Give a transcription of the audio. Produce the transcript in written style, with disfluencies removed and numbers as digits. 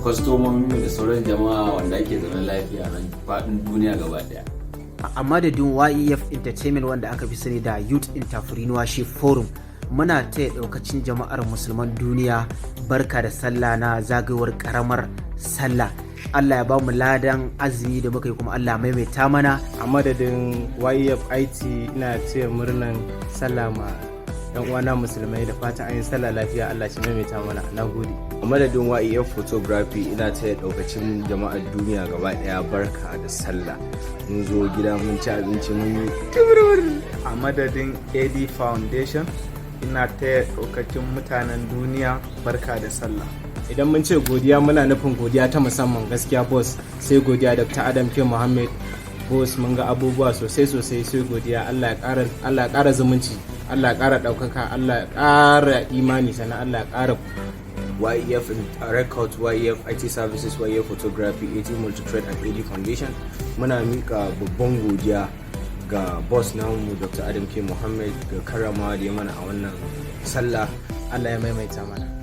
kwastomomi da sauran jama'a wanda ake zaune lafiya nan faɗin duniya gaba daya. A madadin YEF Entertainment wanda aka fi sani da Youth Entrepreneurship Forum, muna taya daukacin jama'ar musulman duniya barka da sallah na zagayowar karamar sallah. Allah ya ba mu ladan azumi da muka yi kuma Allah maimaita mana. A madadin YEF IT ina taya murnan sallah ma yan uwana musulmai da fata an yi sallah lafiya, Allah shi maimaita mana. Nagode. A madadin YEF Photography ina taya daukacin jama'ar duniya gaba daya barka da sallah. Mun zo gida mun ci abinci mun yi tuburur. A madadin AD Foundation ina taya daukacin mutanen duniya barka da sallah. Idan mun ce godiya muna nufin godiya ta musamman gaskiya boss, sai godiya Dr. Adam K. Muhammad. Boss mun ga abubuwa sosai sai godiya. Allah ya ƙara zumunci, Allah ya ƙara ɗaukaka, Allah ya ƙara imani, sannan Allah ya ƙara YEF Records, YEF IT Services, YEF Photography, AT Multitrade and AD Foundation. Muna mika babban godiya ga boss namu Dr. Adam K. Muhammad ga karama da ya mana a wannan sallah. Allah ya maimaita mana.